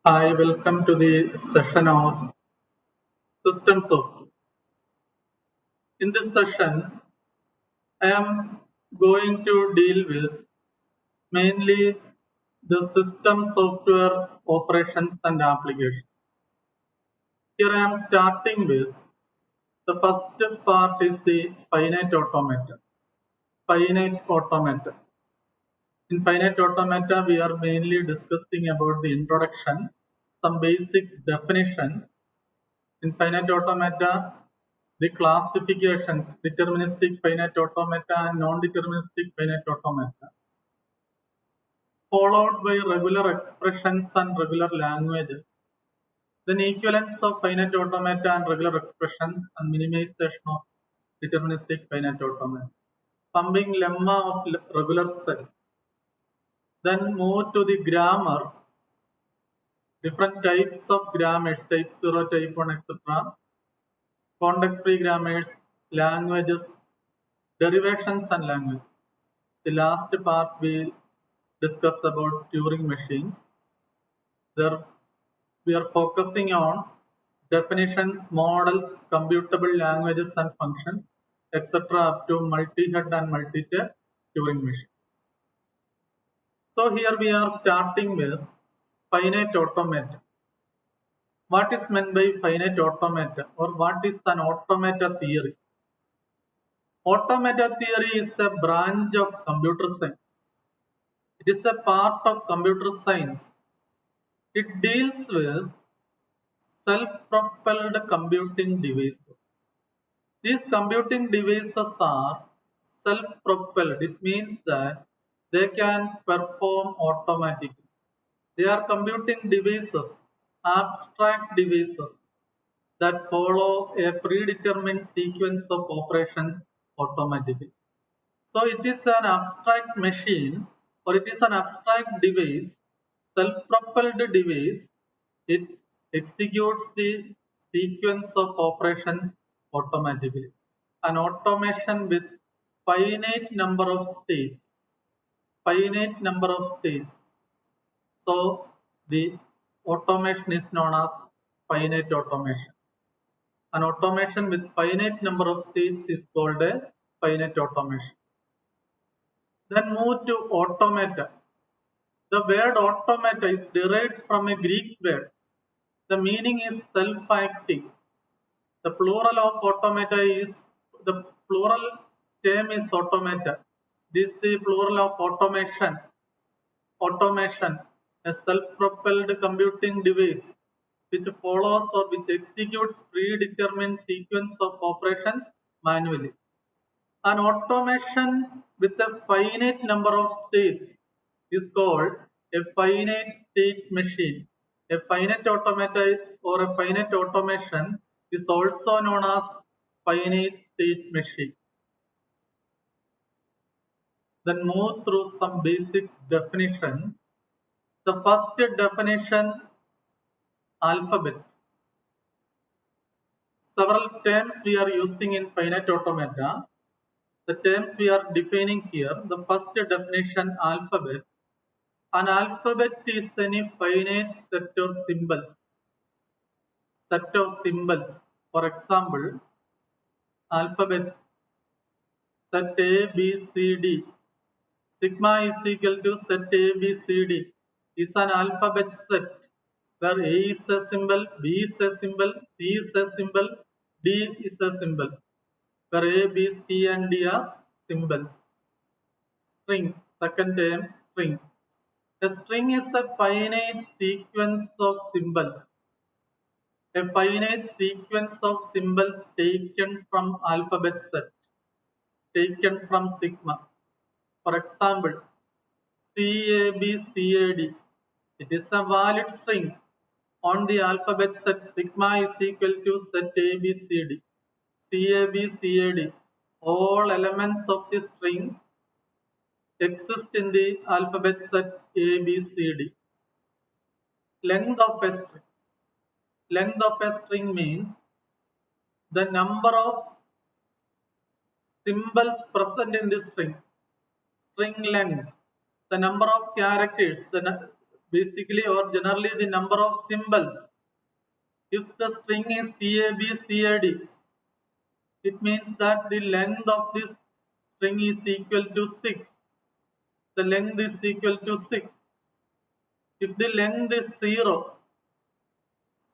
Hi, welcome to the session of Systems of. In this session, I am going to deal with mainly the system software operations and applications. Here I am starting with the first part is the finite automata. Finite automata. In finite automata, we are mainly discussing about the introduction, some basic definitions. In finite automata, the classifications, deterministic finite automata and non-deterministic finite automata, followed by regular expressions and regular languages, then equivalence of finite automata and regular expressions and minimization of deterministic finite automata, pumping lemma of regular sets, then move to the grammar, different types of grammars, type 0, type 1, etc., context-free grammars, languages, derivations and language. The last part we discuss about Turing machines. There we are focusing on definitions, models, computable languages and functions, etc. up to multi-head and multi-tape Turing machines. So here we are starting with finite automata. What is meant by finite automata or what is an automata theory? Automata theory is a branch of computer science. It is a part of computer science. It deals with self-propelled computing devices. These computing devices are self-propelled. It means that they can perform automatically. They are computing devices, abstract devices that follow a predetermined sequence of operations automatically. So it is an abstract machine or it is an abstract device, self-propelled device. It executes the sequence of operations automatically. An automation with finite number of states. Finite number of states. So the automation is known as finite automation. An automation with finite number of states is called a finite automation. Then move to automata. The word automata is derived from a Greek word. The meaning is self-acting. The plural of automata is the plural term is automata. This is the plural of automation. Automation, a self-propelled computing device which follows or which executes predetermined sequence of operations manually. An automation with a finite number of states is called a finite state machine. A finite automata or a finite automation is also known as finite state machine. Then move through some basic definitions. The first definition, alphabet. Several terms we are using in finite automata. The terms we are defining here, the first definition, alphabet. An alphabet is any finite set of symbols. Set of symbols. For example, alphabet set A, B, C, D. Sigma is equal to set A, B, C, D is an alphabet set where A is a symbol, B is a symbol, C is a symbol, D is a symbol. Where A, B, C and D are symbols. String, second term, string. A string is a finite sequence of symbols. A finite sequence of symbols taken from alphabet set, taken from sigma. For example, CABCAD. It is a valid string on the alphabet set. Sigma is equal to set ABCD. CABCAD. All elements of the string exist in the alphabet set ABCD. Length of a string. Length of a string means the number of symbols present in the string. String length. The number of characters. basically, or generally the number of symbols. If the string is CAB CAD, it means that the length of this string is equal to 6. The length is equal to 6. If the length is 0,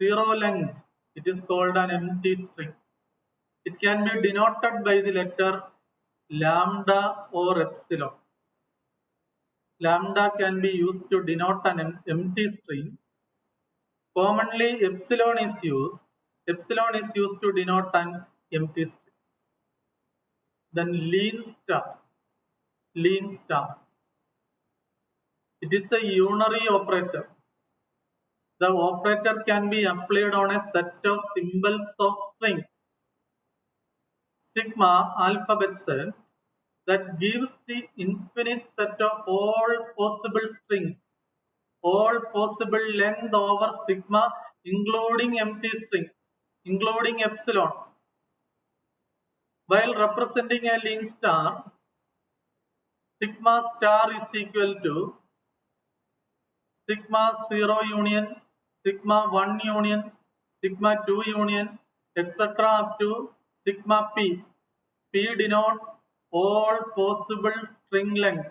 0 length, it is called an empty string. It can be denoted by the letter lambda or epsilon. Lambda can be used to denote an empty string. Commonly, epsilon is used. Epsilon is used to denote an empty string. Then leen star. Leen star. It is a unary operator. The operator can be applied on a set of symbols of string. Sigma alphabet set that gives the infinite set of all possible strings, all possible length over sigma, including empty string, including epsilon. While representing a leen star, sigma star is equal to sigma 0 union, sigma 1 union, sigma 2 union, etc. up to sigma p. P denote all possible string length.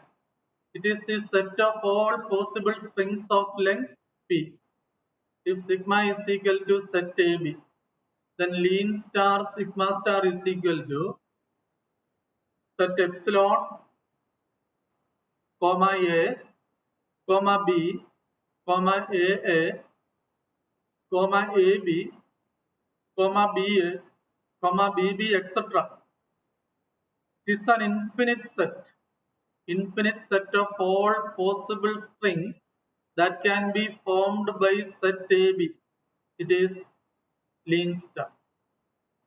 It is the set of all possible strings of length P. If sigma is equal to set AB, then leen star sigma star is equal to set epsilon, comma A, comma B, comma AA, comma AB, comma BA, comma BB, etc. It is an infinite set of all possible strings that can be formed by set AB. It is leen star.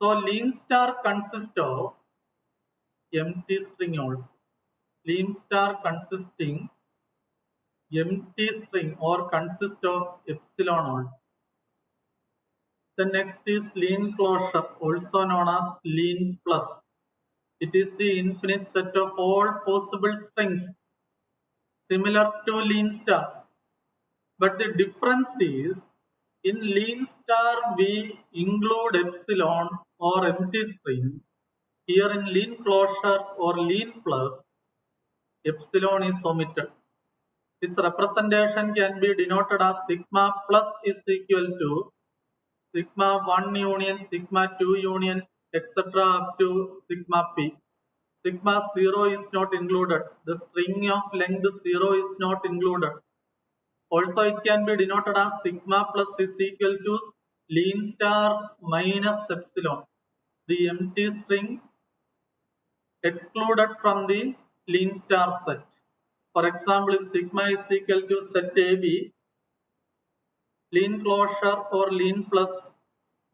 So leen star consists of empty string also. Leen star consisting empty string or consist of epsilon also. The next is leen closure, also known as leen plus. It is the infinite set of all possible strings similar to leen star. But the difference is in leen star we include epsilon or empty string. Here in leen closure or leen plus, epsilon is omitted. Its representation can be denoted as sigma plus is equal to sigma 1 union, sigma 2 union, etc. up to sigma p. Sigma 0 is not included. The string of length 0 is not included. Also, it can be denoted as sigma plus is equal to leen star minus epsilon. The empty string excluded from the leen star set. For example, if sigma is equal to set AB, leen closure or leen plus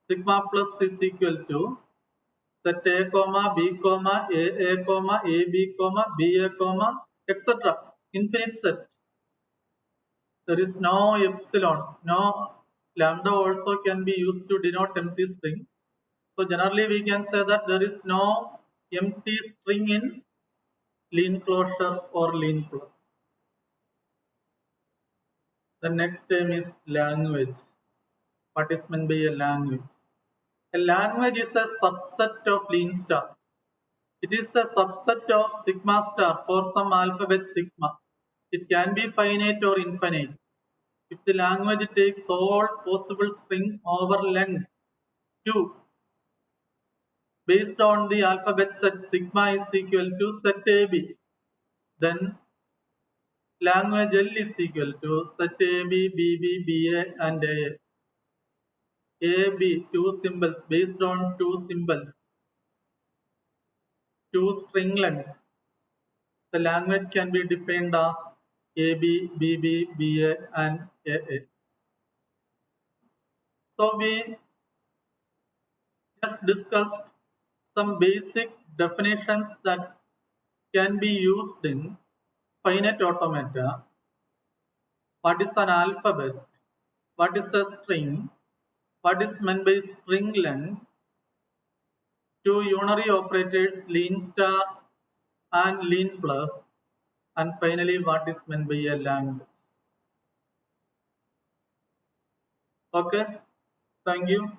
sigma plus is equal to set A comma B comma AA comma AB comma BA comma etc. Infinite set. There is no epsilon, no lambda also can be used to denote empty string. So generally we can say that there is no empty string in leen closure or leen plus. The next term is language. What is meant by a language? A language is a subset of leen star. It is a subset of sigma star for some alphabet sigma. It can be finite or infinite. If the language takes all possible string over length 2 based on the alphabet set sigma is equal to set AB, then language L is equal to set AB, BB, BA and AA. AB, two symbols based on two symbols, two string lengths. The language can be defined as AB, BB, BA and AA. So we just discussed some basic definitions that can be used in finite automata. What is an alphabet? What is a string? What is meant by string length? Two unary operators leen star and leen plus, and finally what is meant by a language. Okay, thank you.